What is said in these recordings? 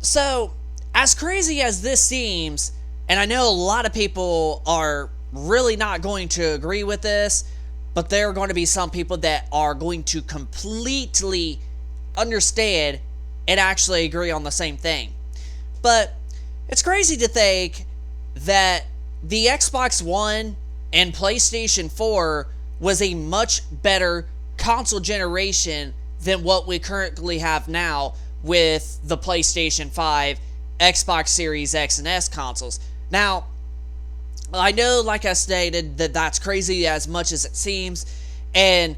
So, as crazy as this seems, and I know a lot of people are really not going to agree with this, but there are going to be some people that are going to completely understand and actually agree on the same thing. But it's crazy to think that the Xbox One and PlayStation 4 was a much better console generation than what we currently have now with the PlayStation 5, Xbox Series X and S consoles. Now, I know, like I stated, that that's crazy as much as it seems, and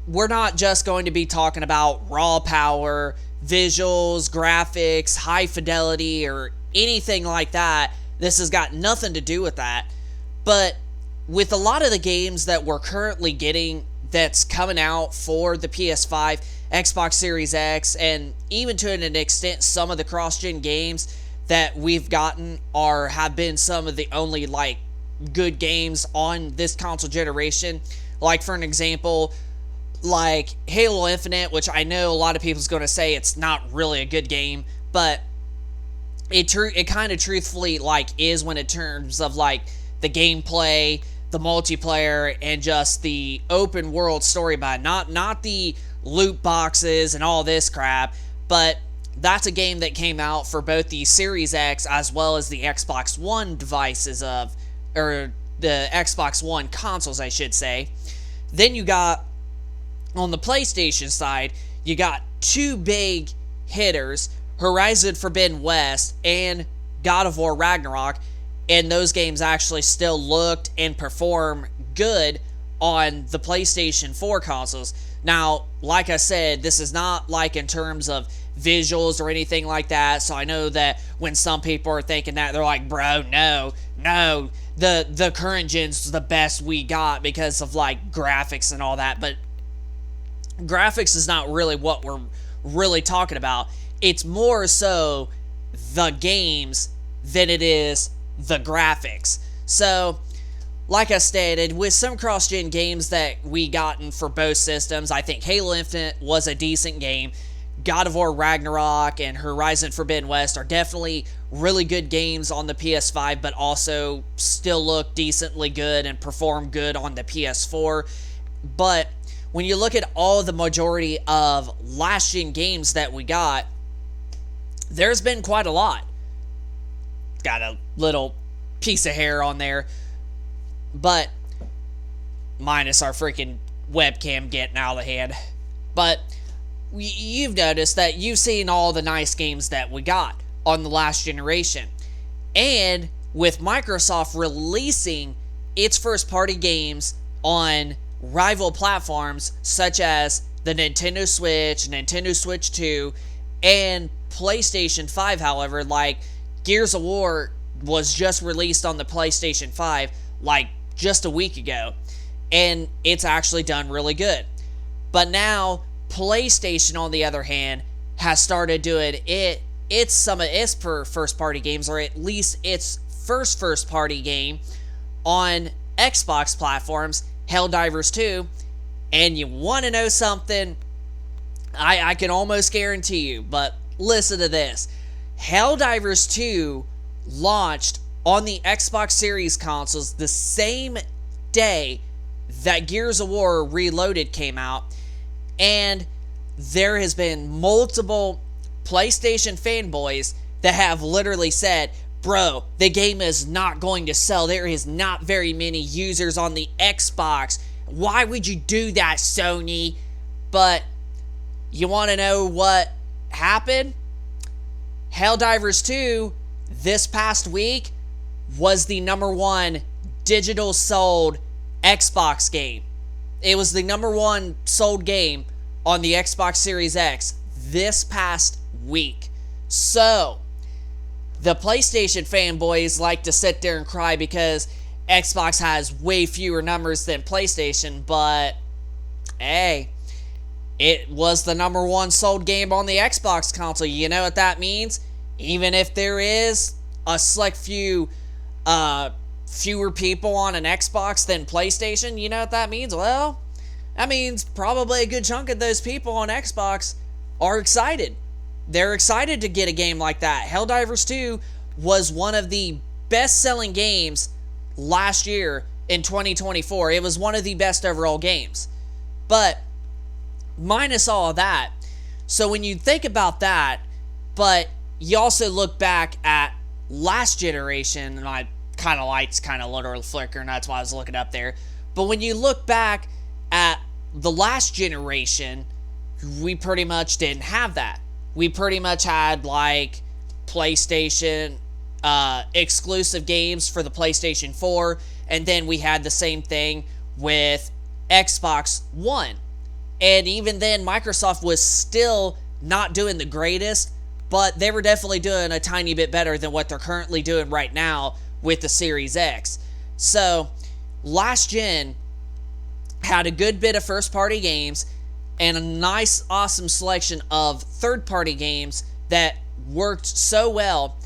we're not just going to be talking about raw power, visuals, graphics, high fidelity, or anything like that. This has got nothing to do with that. But with a lot of the games that we're currently getting that's coming out for the PS5, Xbox Series X, and even to an extent some of the cross-gen games that we've gotten have been some of the only good games on this console generation. Like, for an example, like Halo Infinite, which I know a lot of people's going to say it's not really a good game, but it kind of truthfully is when it terms of the gameplay, the multiplayer, and just the open world story, but not the loot boxes and all this crap. But that's a game that came out for both the Series X as well as the Xbox One devices or the Xbox One consoles, I should say. Then you got, on the PlayStation side, you got two big hitters, Horizon Forbidden West and God of War Ragnarok, and those games actually still looked and perform good on the PlayStation 4 consoles. Now, like I said, this is not in terms of visuals or anything like that, so I know that when some people are thinking that, they're like, bro, no, the current gen's the best we got because of graphics and all that, but graphics is not really what we're really talking about. It's more so the games than it is the graphics. So, like I stated, with some cross-gen games that we gotten for both systems, I think Halo Infinite was a decent game. God of War Ragnarok and Horizon Forbidden West are definitely really good games on the PS5, but also still look decently good and perform good on the PS4. But when you look at all the majority of last-gen games that we got, there's been quite a lot. Got a little piece of hair on there, but minus our freaking webcam getting out of hand. But you've noticed that you've seen all the nice games that we got on the last generation. And with Microsoft releasing its first-party games on rival platforms such as the Nintendo Switch, Nintendo Switch 2, and PlayStation 5, however, Gears of War was just released on the PlayStation 5 just a week ago, and it's actually done really good. But now PlayStation, on the other hand, has started doing some of its first-party games, or at least its first-party game on Xbox platforms, Helldivers 2, and you want to know something? I can almost guarantee you, but listen to this. Helldivers 2 launched on the Xbox Series consoles the same day that Gears of War Reloaded came out, and there has been multiple PlayStation fanboys that have literally said, bro, the game is not going to sell. There is not very many users on the Xbox. Why would you do that, Sony? But you want to know what happened? Helldivers 2, this past week, was the #1 digital sold Xbox game. It was the #1 sold game on the Xbox Series X this past week. So, the PlayStation fanboys like to sit there and cry because Xbox has way fewer numbers than PlayStation, but hey, it was the #1 sold game on the Xbox console. You know what that means? Even if there is a select fewer people on an Xbox than PlayStation, you know what that means? Well, that means probably a good chunk of those people on Xbox are excited they're excited to get a game like that. Helldivers 2 was one of the best-selling games last year in 2024. It was one of the best overall games. But minus all of that, so when you think about that, but you also look back at last generation, and my kind of lights kind of literally flickering, that's why I was looking up there. But when you look back at the last generation, we pretty much didn't have that. We pretty much had like PlayStation exclusive games for the PlayStation 4, and then we had the same thing with Xbox One. And even then, Microsoft was still not doing the greatest, but they were definitely doing a tiny bit better than what they're currently doing right now with the Series X. So, last gen had a good bit of first-party games and a nice, awesome selection of third-party games that worked so well,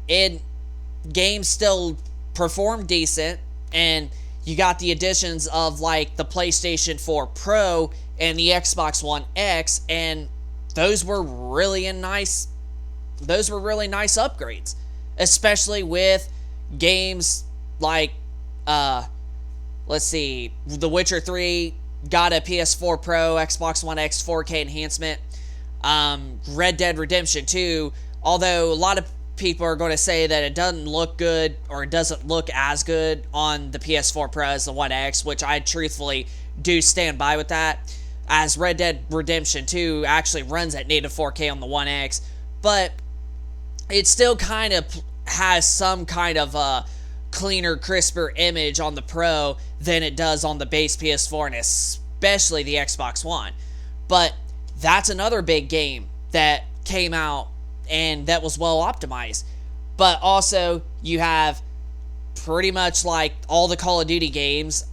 and games still performed decent, and you got the additions of like the PlayStation 4 Pro and the Xbox One X, and those were really nice upgrades, especially with games like let's see, The Witcher 3 got a PS4 Pro, Xbox One X 4K enhancement. Red Dead Redemption 2, although a lot of people are going to say that it doesn't look good, or it doesn't look as good on the PS4 Pro as the One X, which I truthfully do stand by with that, as Red Dead Redemption 2 actually runs at native 4K on the One X, but it still kind of has some kind of a cleaner, crisper image on the Pro than it does on the base PS4 and especially the Xbox One. But that's another big game that came out and that was well optimized. But also, you have pretty much like all the Call of Duty games.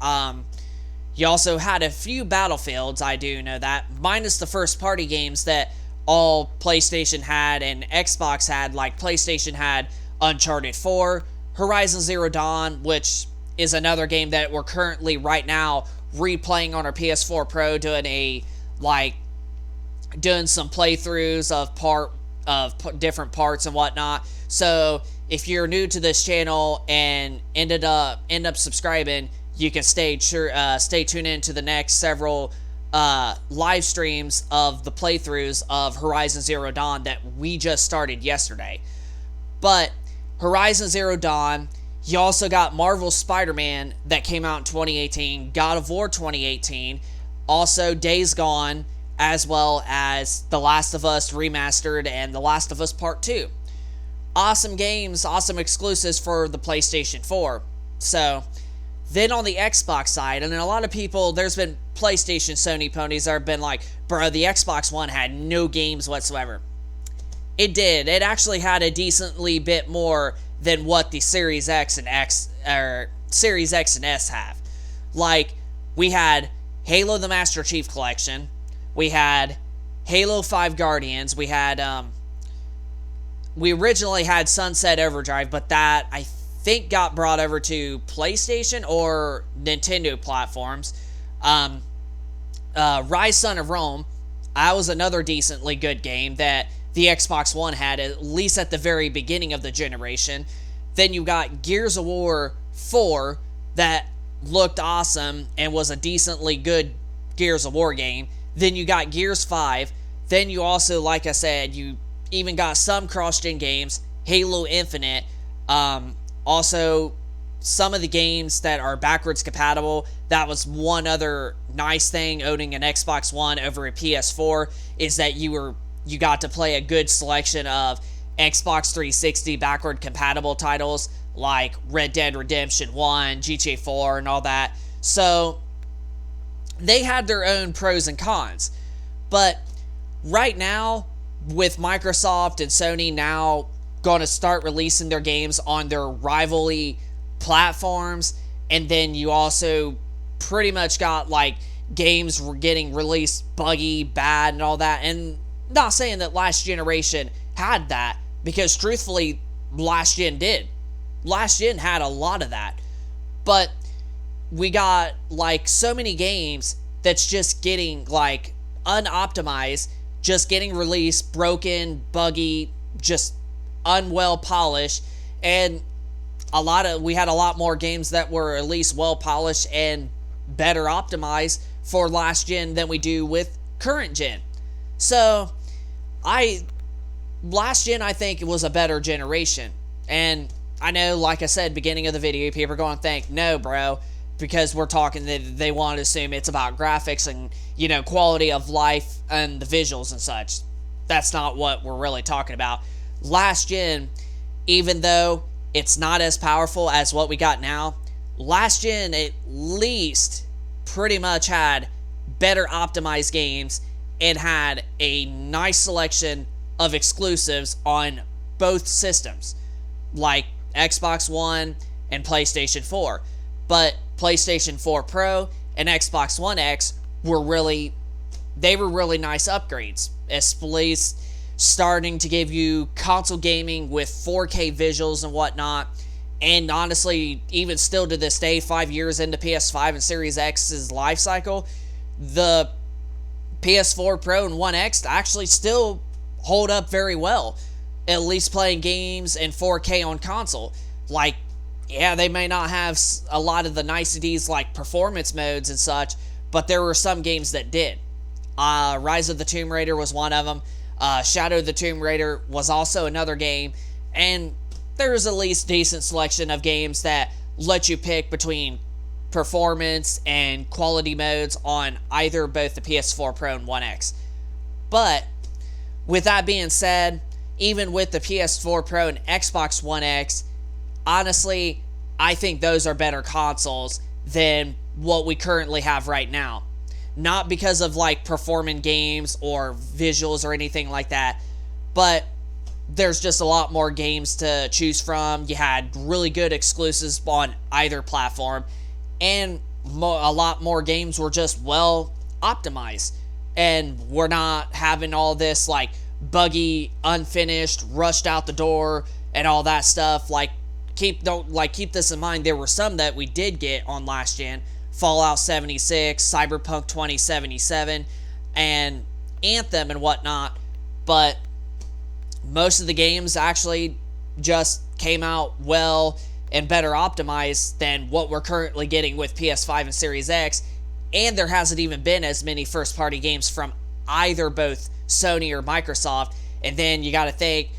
You also had a few Battlefields, I do know that, minus the first party games that all PlayStation had and Xbox had. Like PlayStation had Uncharted 4, Horizon Zero Dawn, which is another game that we're currently right now replaying on our PS4 Pro, doing some playthroughs of different parts and whatnot. So if you're new to this channel and end up subscribing, you can stay tuned in to the next several live streams of the playthroughs of Horizon Zero Dawn that we just started yesterday. But Horizon Zero Dawn, you also got Marvel's Spider-Man that came out in 2018, God of War 2018, also Days Gone, as well as The Last of Us Remastered and The Last of Us Part 2. Awesome games, awesome exclusives for the PlayStation 4. So, then on the Xbox side, and a lot of people, there's been PlayStation Sony ponies that have been like, bro, the Xbox One had no games whatsoever. It did. It actually had a decently bit more than what the Series X and Series X and S have. Like, we had Halo the Master Chief Collection. We had Halo 5 Guardians. We had, we originally had Sunset Overdrive, but that, I think, got brought over to PlayStation or Nintendo platforms. Rise Son of Rome, that was another decently good game that the Xbox One had, at least at the very beginning of the generation. Then you got Gears of War 4 that looked awesome and was a decently good Gears of War game. Then you got Gears 5. Then you also, like I said, you even got some cross-gen games, Halo Infinite. Also, some of the games that are backwards compatible. That was one other nice thing owning an Xbox One over a PS4, is that you got to play a good selection of Xbox 360 backward compatible titles like Red Dead Redemption 1, GTA 4, and all that. So they had their own pros and cons. But right now, with Microsoft and Sony now going to start releasing their games on their rivalry platforms, and then you also pretty much got like games were getting released buggy, bad, and all that. And not saying that last generation had that, because truthfully, last gen did. Last gen had a lot of that. But we got like so many games that's just getting like unoptimized just getting released, broken, buggy, just unwell polished, and we had a lot more games that were at least well polished and better optimized for last gen than we do with current gen. So last gen, I think, was a better generation. And I know, like I said, beginning of the video, people are going to think, no, bro, because we're talking that they want to assume it's about graphics and, quality of life and the visuals and such. That's not what we're really talking about. Last gen, even though it's not as powerful as what we got now, last gen at least pretty much had better optimized games and had a nice selection of exclusives on both systems, like Xbox One and PlayStation 4. But PlayStation 4 Pro and Xbox One X were really nice upgrades, especially starting to give you console gaming with 4K visuals and whatnot. And honestly, even still to this day, 5 years into PS5 and Series X's life cycle, the PS4 Pro and One X actually still hold up very well, at least playing games in 4K on console. Like, yeah, they may not have a lot of the niceties like performance modes and such, but there were some games that did. Rise of the Tomb Raider was one of them. Shadow of the Tomb Raider was also another game, and there's at least decent selection of games that let you pick between performance and quality modes on either both the PS4 Pro and One X. But with that being said, even with the PS4 Pro and Xbox One X, honestly, I think those are better consoles than what we currently have right now. Not because of like performing games or visuals or anything like that, but there's just a lot more games to choose from. You had really good exclusives on either platform, and a lot more games were just well optimized. And we're not having all this like buggy, unfinished, rushed out the door and all that stuff. Keep this in mind. There were some that we did get on last gen: Fallout 76, Cyberpunk 2077, and Anthem and whatnot. But most of the games actually just came out well and better optimized than what we're currently getting with PS5 and Series X. And there hasn't even been as many first-party games from either both Sony or Microsoft. And then you got to think,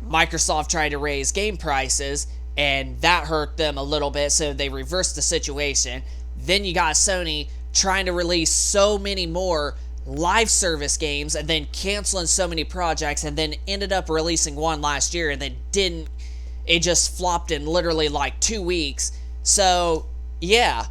Microsoft tried to raise game prices, and that hurt them a little bit, so they reversed the situation. Then you got Sony trying to release so many more live service games and then canceling so many projects, and then ended up releasing one last year and then didn't. It just flopped in literally like 2 weeks. So, yeah.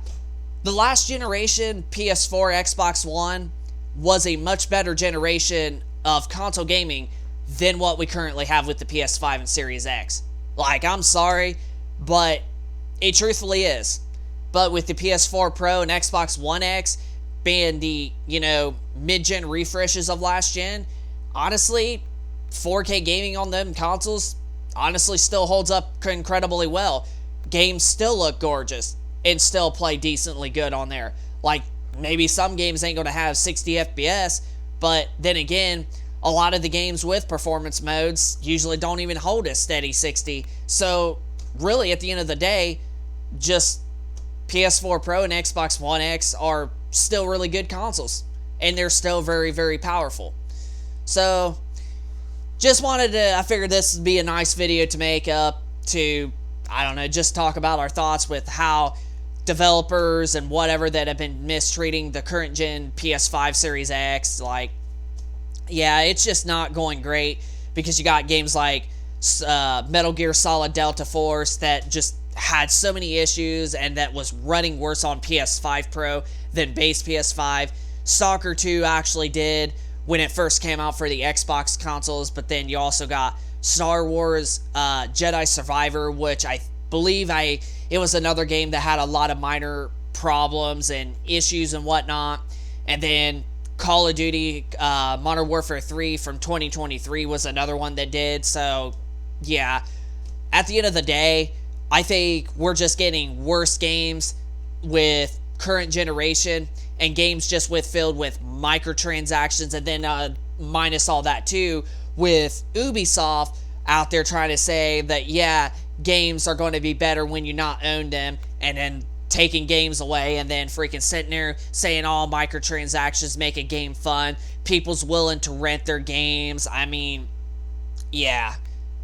The last generation, PS4, Xbox One, was a much better generation of console gaming than what we currently have with the PS5 and Series X. Like, I'm sorry, but it truthfully is. But with the PS4 Pro and Xbox One X being the, mid-gen refreshes of last gen, honestly, 4K gaming on them consoles honestly still holds up incredibly well. Games still look gorgeous and still play decently good on there. Like, maybe some games ain't going to have 60 FPS, but then again, a lot of the games with performance modes usually don't even hold a steady 60. So, really, at the end of the day, just PS4 Pro and Xbox One X are still really good consoles, and they're still very, very powerful. So, I figured this would be a nice video to make up to, just talk about our thoughts with how developers and whatever that have been mistreating the current gen PS5 Series X. Like, yeah, it's just not going great, because you got games like Metal Gear Solid Delta Force that just had so many issues and that was running worse on PS5 Pro than base PS5. Stalker 2 actually did when it first came out for the Xbox consoles, but then you also got Star Wars Jedi Survivor, which I believe it was another game that had a lot of minor problems and issues and whatnot. And then Call of Duty Modern Warfare 3 from 2023 was another one that did. So, yeah, at the end of the day, I think we're just getting worse games with current generation, and games just filled with microtransactions, and then minus all that too, with Ubisoft out there trying to say that, yeah, games are going to be better when you not own them, and then taking games away, and then freaking sitting there saying all microtransactions make a game fun. People's willing to rent their games. I mean, yeah,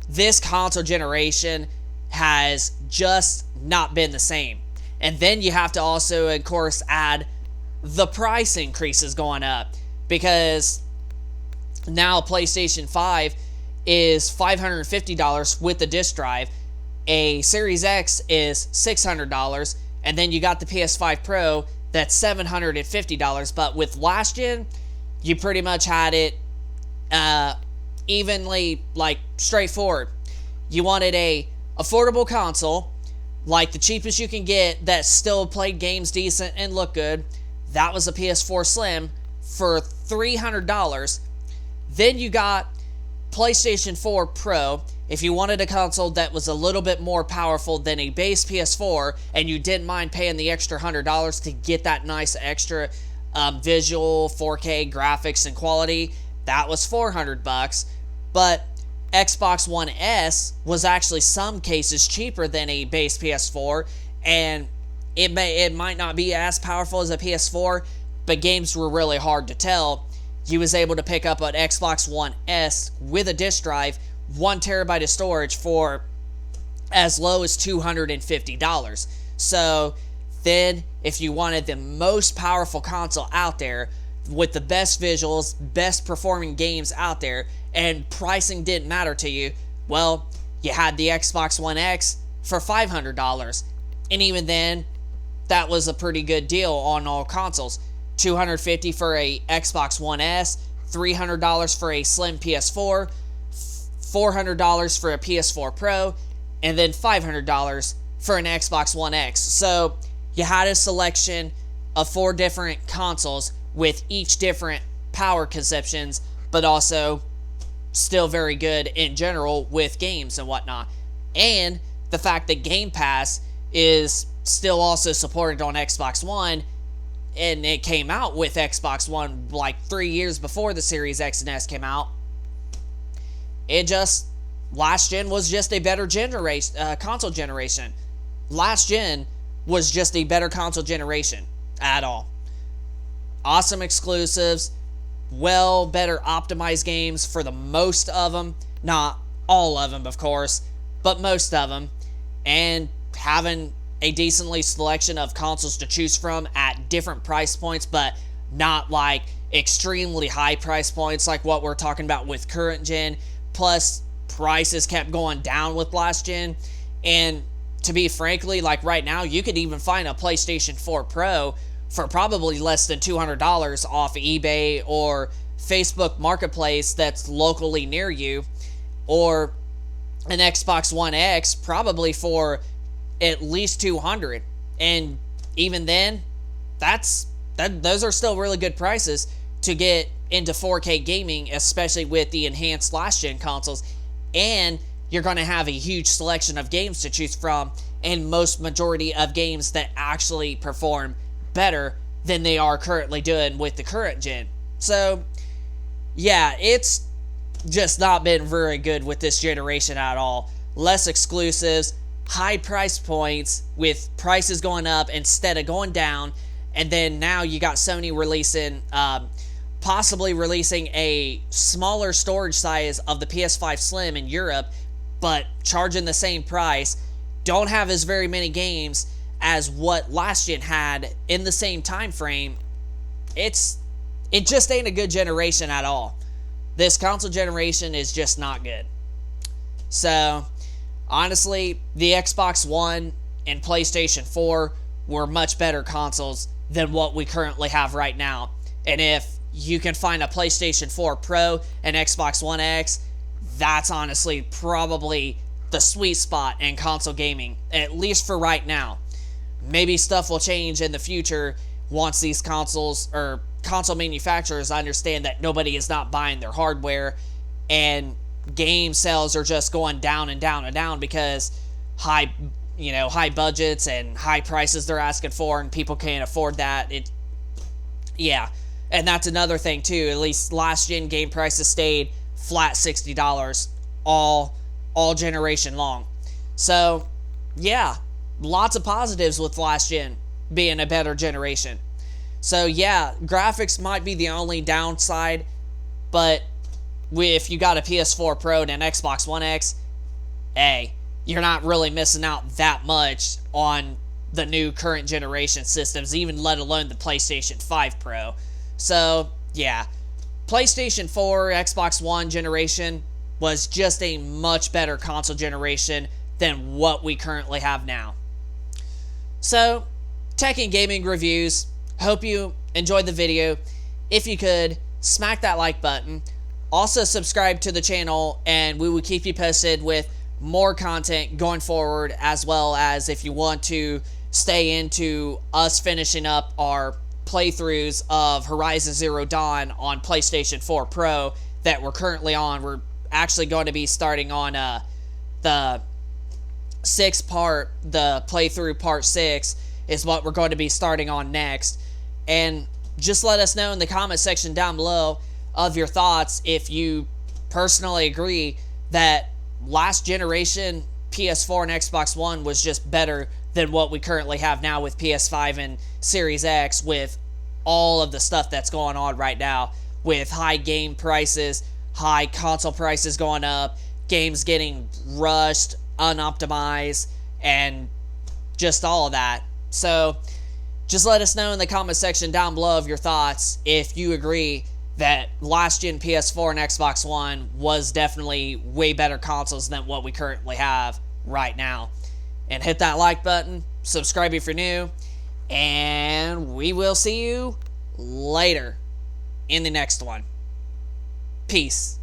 this console generation has just not been the same. And then you have to also, of course, add the price increases going up, because now PlayStation 5 is $550 with the disc drive, a Series X is $600, and then you got the PS5 Pro that's $750. But with last gen, you pretty much had it evenly, like, straightforward. You wanted a affordable console, like the cheapest you can get, that still played games decent and looked good. That was a PS4 Slim for $300. Then you got PlayStation 4 Pro. If you wanted a console that was a little bit more powerful than a base PS4, and you didn't mind paying the extra $100 to get that nice extra visual 4K graphics and quality, that was $400. But Xbox One S was actually some cases cheaper than a base PS4, and it might not be as powerful as a PS4, but games were really hard to tell. You was able to pick up an Xbox One S with a disc drive, 1 terabyte of storage, for as low as $250. So then, if you wanted the most powerful console out there, with the best visuals, best performing games out there, and pricing didn't matter to you, well, you had the Xbox One X for $500. And even then, that was a pretty good deal on all consoles. $250 for a Xbox One S, $300 for a slim PS4, $400 for a PS4 Pro, and then $500 for an Xbox One X. So you had a selection of 4 different consoles with each different power conceptions, but also still very good in general with games and whatnot. And the fact that Game Pass is still also supported on Xbox One, and it came out with Xbox One like 3 years before the Series X and S came out. Last gen was just a better console generation. Last gen was just a better console generation at all. Awesome exclusives, better optimized games for the most of them. Not all of them, of course, but most of them. And having a decently selection of consoles to choose from at different price points, but not like extremely high price points like what we're talking about with current gen. Plus, prices kept going down with last gen. And to be frankly, like right now, you could even find a PlayStation 4 Pro for probably less than $200 off eBay or Facebook Marketplace that's locally near you, or an Xbox One X probably for at least $200. And even then, those are still really good prices to get into 4K gaming, especially with the enhanced last-gen consoles. And you're going to have a huge selection of games to choose from, and most majority of games that actually perform better than they are currently doing with the current gen. So, yeah, it's just not been very good with this generation at all. Less exclusives, high price points with prices going up instead of going down, and then now you got Sony possibly releasing a smaller storage size of the PS5 Slim in Europe, but charging the same price. Don't have as very many games as what last gen had in the same time frame. It just ain't a good generation at all. This console generation is just not good. So, honestly, the Xbox One and PlayStation 4 were much better consoles than what we currently have right now. And if you can find a PlayStation 4 Pro and Xbox One X, that's honestly probably the sweet spot in console gaming, at least for right now. Maybe stuff will change in the future once these consoles or console manufacturers understand that nobody is not buying their hardware and game sales are just going down and down and down because high budgets and high prices they're asking for, and people can't afford that. And that's another thing too. At least last gen game prices stayed flat $60 all generation long. So yeah, lots of positives with last gen being a better generation. So yeah, graphics might be the only downside, but if you got a PS4 Pro and an Xbox One X, hey, you're not really missing out that much on the new current generation systems, even let alone the PlayStation 5 Pro. So yeah, PlayStation 4, Xbox One generation was just a much better console generation than what we currently have now. So, tech and gaming reviews. Hope you enjoyed the video. If you could, smack that like button. Also, subscribe to the channel, and we will keep you posted with more content going forward, as well as if you want to stay into us finishing up our playthroughs of Horizon Zero Dawn on PlayStation 4 Pro that we're currently on. We're actually going to be starting on the playthrough part 6 is what we're going to be starting on next. And just let us know in the comment section down below of your thoughts if you personally agree that last generation PS4 and Xbox One was just better than what we currently have now with PS5 and Series X, with all of the stuff that's going on right now with high game prices, high console prices going up, games getting rushed, unoptimized, and just all of that. So just let us know in the comment section down below of your thoughts if you agree that last gen PS4 and Xbox One was definitely way better consoles than what we currently have right now. And hit that like button, subscribe if you're new, and we will see you later in the next one. Peace.